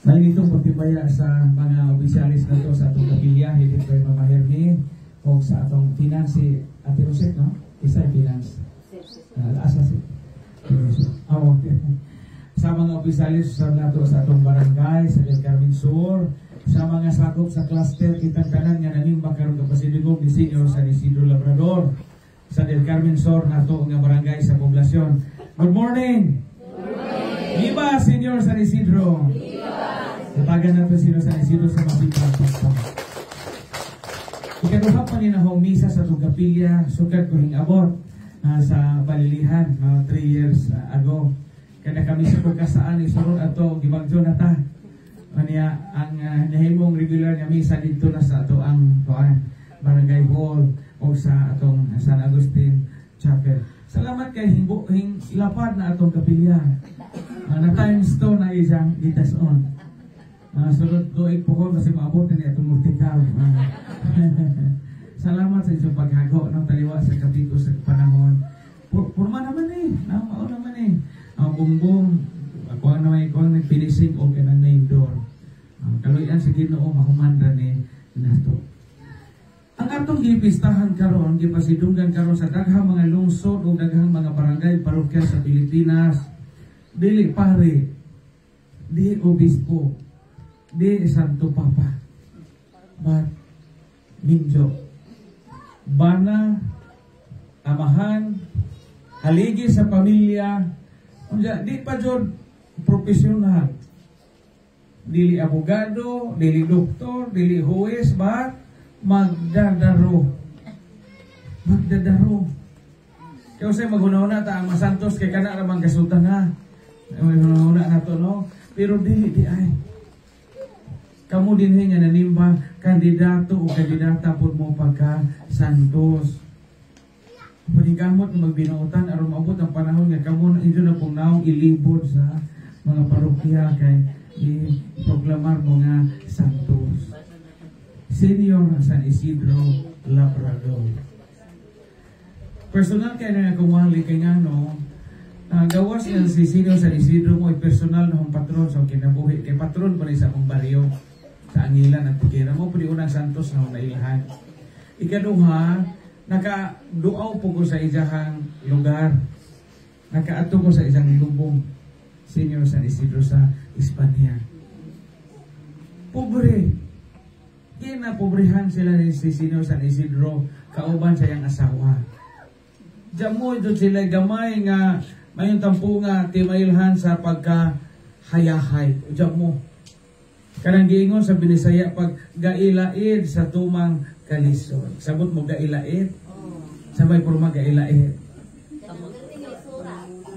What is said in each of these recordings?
May itong pagtibaya sa mga opisyalis na to sa atong kapilya, hindi ko yung mamahirmi o sa atong finance, Ate Rosette, no? Isa yung finance. Asa si? Okay. Sa mga opisyalis sa nato sa atong barangay, sa Del Carmen Sur, sa mga sakop sa cluster, kitang tanan nga nanimba karon kapasidugog ni Senior San Isidro Labrador, sa Del Carmen Sur nato nga barangay sa poblasyon. Good morning! Viva Senior San Isidro! Natagan nato Senior San Isidro sa mapitang pasta. Ikaduha pa ni na hong misa sa Tugapilya, sukat ko hingabot sa balilihan 3 years ago. Kada kami sa pagkasaan isunod ato gibagyo na ta. Kanya ang nahimong regular nga misa dito na sa ato ang barangay hall o sa atong San Agustin Chapel. Salamat kay lapad na atong kapilya. Na times 2 na isang ditason. Sunod doig po ko kasi maabot ni atong multikaw. Salamat sa inyong paghago ng taliwa sa kapito sa panahon. Purma naman mao naman ang bumbong ako naman ikaw nag-finishing o kanang name door. Kaluyan sa Ginoo mahumanda ni nato. Ang atong gipistahan karon, gipasidunggan karon sa daghang mga lungsod o daghang mga barangay parokya sa Pilipinas. Dili pare, di obispo, di santo papa, but minjo, bana, amahan, haligi sa pamilya, di pa jud profesional, dili abogado, dili doktor, dili huwes, but magdadaro. Kaya say maghuna-huna ta ang masantos kay kana ra man kasultan na. Maghuna na to no, pero dili di ay. Kamu din nga nanimba kandidato o kandidata pud mo pagka santos. Panigamot na magbinuotan aron maabot ang panahon nga kamo na inyo na pong naong ilibod sa mga parokya kay i-proklamar mo nga santos. Senior San Isidro Labrador. Personal kay na kumali kay nga no, gawas yan si Senior San Isidro mo ay personal na hong patron sa kinabuhi kay patron pa rin sa akong baryo sa Angilan at Tikira mo pwede unang santos na nailahan. Ikaduha, naka-duaw po ko sa isang lugar. Nakaato ko sa isang lubong. Senior San Isidro sa Espanya. Pobre. Pobrehan sila ni si Senior San Isidro kauban sa iyang asawa. Diyan doon sila gamay nga mayong tampo nga timailhan sa pagka-hayahay. Diyan mo. Kanang giingon sa Binisaya pag gailaid sa tumang kalisod. Sabot mo gailaid? Sabay porma gailaid.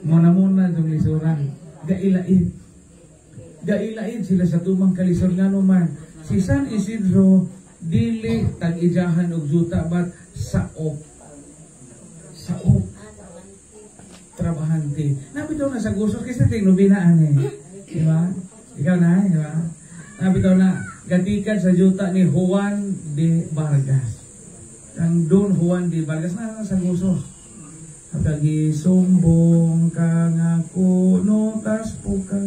Muna itong lisuran. Gailaid. Gailaid sila sa tumang kalisod nga naman. Si San Isidro dili tag-ijahan og juta bat saop. Saop. Trabahante. Nabitaw na sa gusto kasi tignubinaan Di ba? Ikaw na, di ba? Nabitaw na gatikan sa juta ni Juan de Vargas. Ang Don Juan de Vargas na sa gusto. Kapag isumbong ka nga kunotas po ka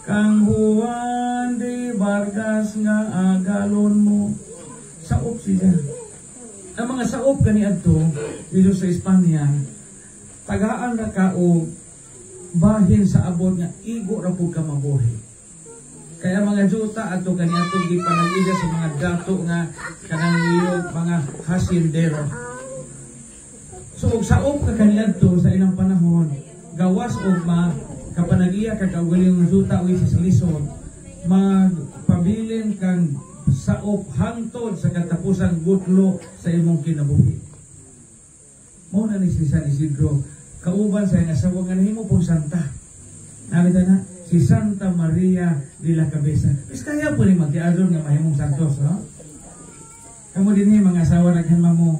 kang Juan de Vargas nga agalon mo. Saop siya. Ang mga saop kaniadto dito sa Espanya, tagaan na ka o bahin sa abot nga igo na po ka mabuhi. Kaya mga juta ato kaniadto gipanag-ida sa mga dato nga kanang iyog mga hasindero. So og saop ka kaniadto sa ilang panahon, gawas og kapanag-iya kagawaling ng juta o sa lisod, magpabilin kang saop hangtod sa katapusan gutlo sa imong kinabuhi. Mao na ni si San Isidro kauban sa iyang asawa nga nahimo pong santa. Nabita na si Santa Maria de la Cabeza. Is kaya po ni magtiadon nga mahimong santos, no? Kamu din mga asawa naghanma mo.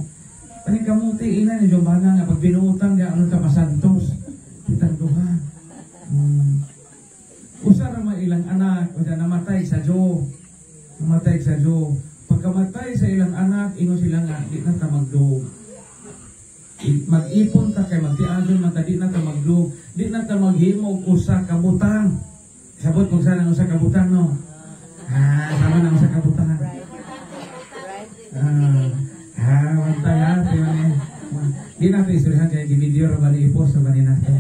Panikamuti ina ni Jobana nga pag binuutang nga ano ta masantos. Kitang duha. Usa ra man ilang anak o namatay sa Jo. Namatay sa Jo. Pagkamatay sa ilang anak, ingon sila nga di na ta magduog. Mag-ipon ta kay magtiadon man ta di na ta magduog. Di na ta maghimo usa ka butang. Sabot kung saan ang usa ka butang, no? Tama na usa ka butang. Mantay ha. Di natin isurihan kaya di-video ra bali i-post sa bali natin.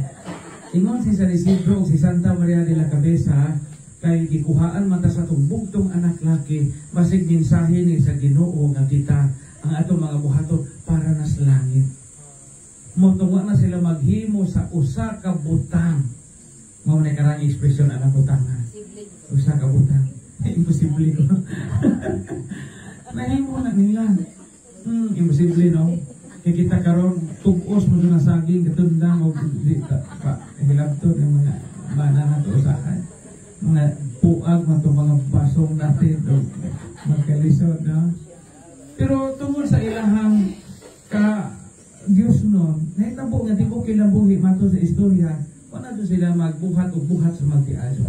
Ingon si San Isidro si Santa Maria de la Cabeza kay gikuhaan man ta sa tumbugtong anak laki basig mensahe ni sa Ginoo nga kita ang atong mga buhaton para na sa langit. Motunga na sila maghimo sa usa ka butang. Mao na karang ekspresyon ang butang ha. Usa ka butang. Imposible ko. Nahimo na nila. Imposible no. Kaya kita karon tugos mo na saging katundang o hilabto ng mga banana to usahan. Mga puag man to mga basong natin o magkalisod no. Pero tungkol sa ilahang ka Diyos noon, nahitabo nga di ko kilabuhi mato sa istorya, wala doon sila magbuhat o buhat sa magtiaso.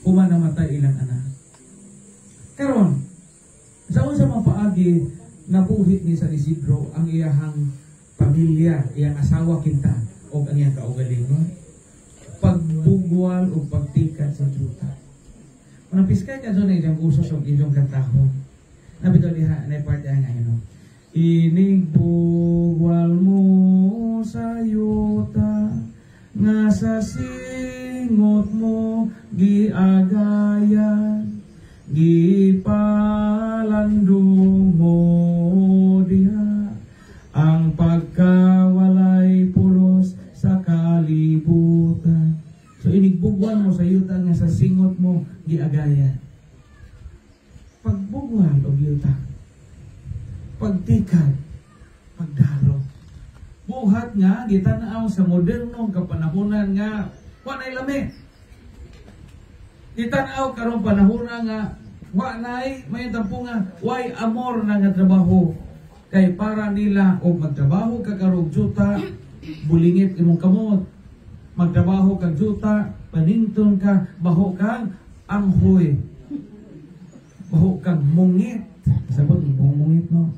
Kuma namatay ilang anak. Karon, sa unsa mapaagi nabuhit ni San Isidro ang iyahang pamilya, iyang asawa kinta o ang iyang kaugalingon, pagbugwal o pagtikat sa juta. Kung napiskay ka doon ay iyang usos o inyong katahon, nabito diha na part niya ngayon. Inigbugwal mo sa yuta, nga sa singot mo giagayan, gipalandong mo diha, ang pagkawalay pulos sa kalibutan. So inigbugwal mo sa yuta, nga sa singot mo giagayan. Pagbugwal o yuta, pagtikan, pagdaro. Buhat nga, gitanaw sa modernong kapanahunan nga, wanay lami. Gitanaw karong panahunan nga, wanay, may tampo nga, way amor na nga trabaho. Kay para nila, o magtrabaho ka karong juta, bulingit imong kamot. Magtrabaho kag juta, paninton ka, baho kang anghoy. Baho kang mungit. Sabot, mungit no?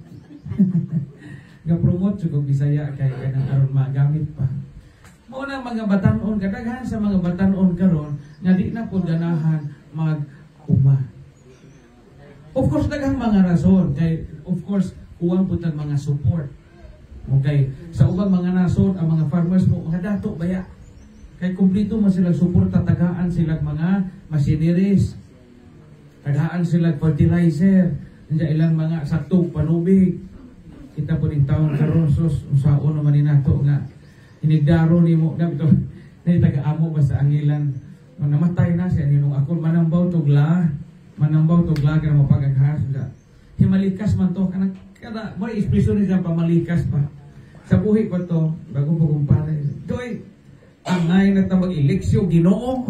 Ga-promote sa kong Bisaya kay kanang aron magamit pa. Muna mga batanon, kadaghan sa mga batanon karon nga di na pud ganahan mag-uma. Of course daghang mga rason kay of course kuwang pud mga support. Okay, sa ubang mga nasod ang mga farmers mo mga dato baya. Kay kumpleto man sila suporta, tagaan sila mga machineries. Tagaan sila fertilizer, ilang mga satog panubig. Kita po ning taon karon sus usaon naman ni nato nga inigdaro nimo gamito nay taga-amo ba sa angilan namatay na siya ninong ako manambaw tugla ka mapagaghas da himalikas man to kada mo ekspresyon ni sa pamalikas pa sa buhi ko to bago po kumpare doy angay na ta mag-eleksyon Ginoo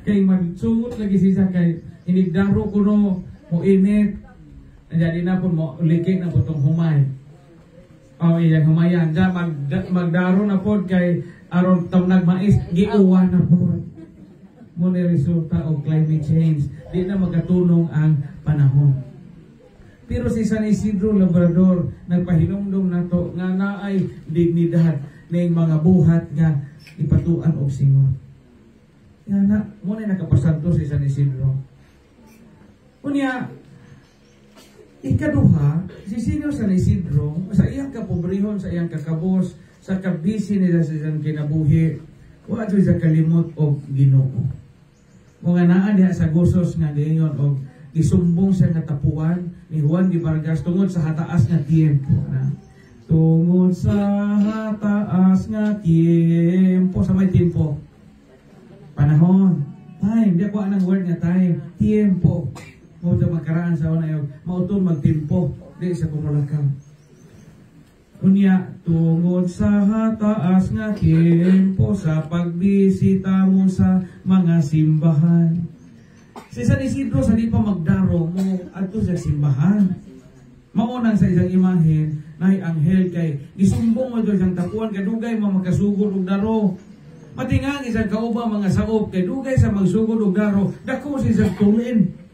kay magsungot lagi siya kay inigdaro ko no mo init. Jadi na po mo likik na po itong humay. O iyang humayan. Diyan magdaro na po kay aron tong nagmais, giuwan na po. Muna resulta o climate change. Di na magatunong ang panahon. Pero si San Isidro Labrador, nagpahinumdum na to nga naay dignidad ng mga buhat nga ipatuan o singon. Nga na, muna nakapasanto si San Isidro. Unya, ikaduha, si Senior San Isidro, sa iyang kapobrehon, sa iyang kakabos, sa kabisi nila sa isang kinabuhi, wala ito sa kalimot o Ginoo. Kung anaan diha sa gusos nga diyon o isumbong sa katapuan ni Juan de Vargas tungod sa hataas nga tiempo. Tungod sa hataas nga tiempo. Sa may tiempo? Panahon. Time. Di ako anang word nga time. Tiempo. Mauto magkaraan sa una yung mauto magtimpo di sa kumulakaw. Kunya, tungod sa hataas nga tiempo sa pagbisita mo sa mga simbahan. Si San Isidro sa di pa magdaro mo ato sa simbahan. Maunang sa isang imahen na anghel kay gisumbong mo ito isang tapuan kay dugay mo magkasugod og daro. Matingang isang kauba mga saop kay dugay sa magsugod og daro dako si isang tulin.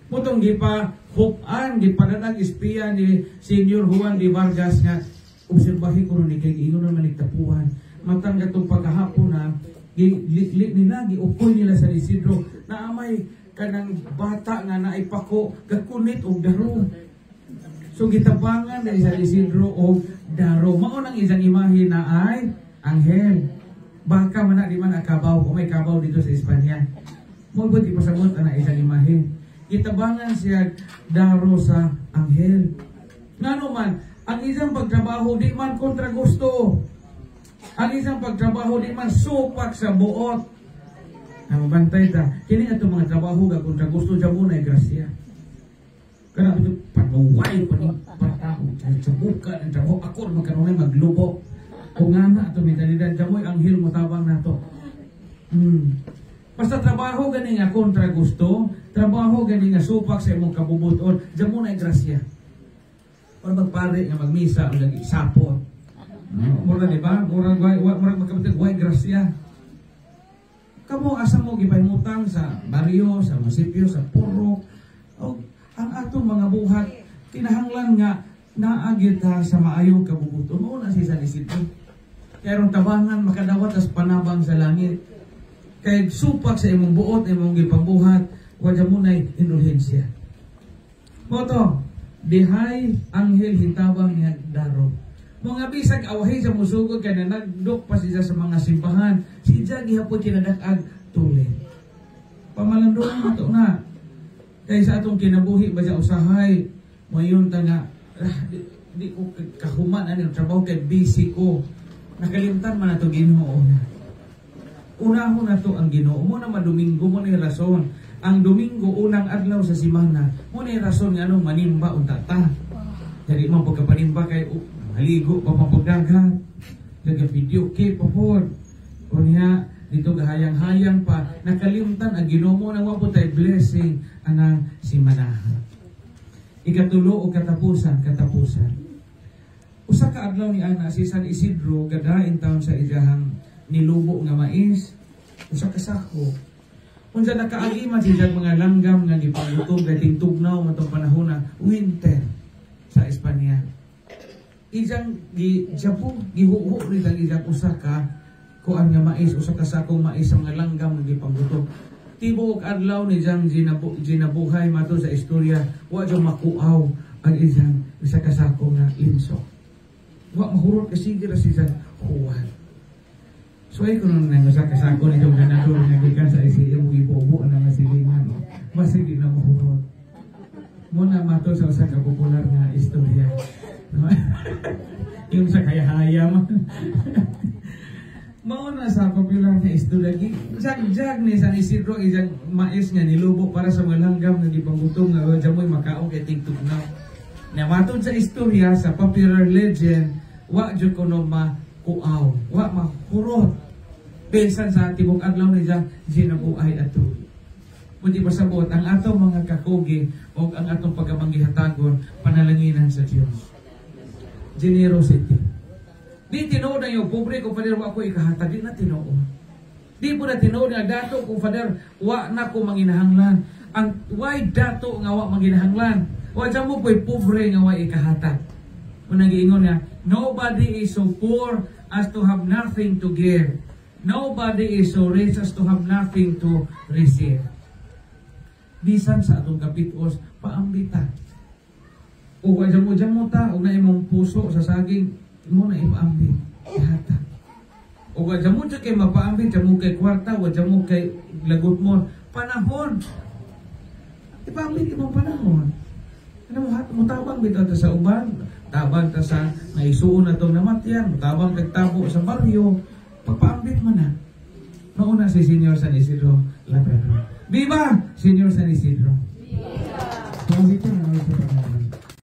Mutong gipa hupan, gipananag espiya ni Senior Juan de Vargas nga obserbahin ko ni kay ingon naman nagtapuan. Matang gatong paghahapon na nila, giupoy nila sa Isidro, na amay kanang bata nga naipako, gakunit o daro. So gitabangan na sa Isidro o daro. Maunang isang imahe na ay anghel. Baka man na di man akabaw, kung may kabaw dito sa Espanya. Mabuti pasamot na isang imahe. Gitabangan siya daro sa anghel. Nga naman, ang isang pagtrabaho di man kontra gusto. Ang isang pagtrabaho di man supak sa buot. Na mabantay ta, kini ato mga trabaho ga kontra gusto dyan muna ay grasya. Kaya ito, panuway pa ni patao. Sa buka ng trabaho, ako magkaroon ay maglubo. Kung nga na ito, may talidad dyan mo, anghel mo tabang na ito. Basta trabaho gani nga kontra gusto, trabaho gani nga supak sa imong kabubuton, dyan muna ay grasya. Para magpare nga magmisa o lagi sapot. Mura di ba? Mura magkabutin, why grasya? Kamo asa mo gipahimutang sa baryo, sa munisipyo, sa puro. O, ang atong mga buhat, kinahanglan nga naagit sa maayong kabubuton. O na siya sa Isidro. Kaya ron tabangan, makadawat as panabang sa langit. Kaya supak sa imong buot, imong gipambuhat, wadya mo na'y indulhensya. Moto, dihay anghel hintabang niya daro. Mga bisag awahay sa musugod kaya na nagdok pa siya sa mga simbahan, siya gihapon kinadakag tuloy. Pamalandong ito na. Kaya sa atong kinabuhi ba siya usahay, mayon ta nga, di ko kahuman ang trabaho kay busy ko. Nakalimtan man na ito Ginoo na. Unahon na ito ang Ginoo. Muna madomingo mo na rason. Ang Domingo, unang adlaw sa simana, muna rason nga anong manimba o tata. Jadi mo pagkapanimba kay haligo pa mapagdagat, nag-video kay pa po. O niya, dito gahayang-hayang pa, nakalimtan ang Ginoo mo na wapot ay blessing ang simanahan. Ikatulo o katapusan. Usa ka adlaw ni ana si San Isidro, gadain taon sa iyahang nilubo nga mais, usa ka sako. Unsa nakaagiman siya mga langgam nga gipaglutom dating tugnaw matong panahon na winter sa Espanya. Ijang gihuho rin ang ijang usaka kuan nga mais, usaka sakong mais sa mga langgam nga gipaglutom. Tibuok adlaw ni jang ginabuhay mato sa istorya, wa jang makuaw ang ijang usaka sakong nga linso. Wa mahurot kasi gira siya huwan. So ay kung nang usaka sakong ni jang ganador nga gikan sa isiya mo gibobo na nga silingan. Masigi na mahurot. Muna mato sa usaka popular nga istorya. Yung sa kaya-hayam. Mauna sa popular na istorya, jag ni San Isidro, isang mais nga nilubo para sa mga langgam nga gipanggutom nga jamoy makaong kay tigtugnaw. Na matod sa istorya, sa popular legend, wa jud kuno makuaw, wa mahurot. Pensan sa tibok adlaw ni Jang ginabuhay ato. Kundi pasabot ang atong mga kakugi o ang atong pagkamangihatagon panalanginan sa Dios. Generosity. Di tinuod na yung pobre kung Father, wa ko ikahatag. Di na tinuod. Di po na tinuod na dato kung Father, wa na ko manginahanglan. Ang why dato nga wa manginahanglan? Wa dyan mo po'y pobre nga wa ikahatag. Kung nag-iingon niya, nobody is so poor as to have nothing to give. Nobody is so rich as to have nothing to receive. Bisan sa atong kapitos, paambitan. O kaya mo ta, o na imong puso sa saging, mo na ipaambi. Ihatag. O kaya mo kay mapaambi, dyan mo kay kwarta, o dyan mo kay lagot mo. Panahon. Ipaambi imong panahon. Ano mo tabang bitaw ta sa uban, tabang ta sa naisuon na itong namatyan, tabang tagtabo sa baryo, pagpaambit mo na. Nauna si Senyor San Isidro Labrador. Viva Senyor San Isidro!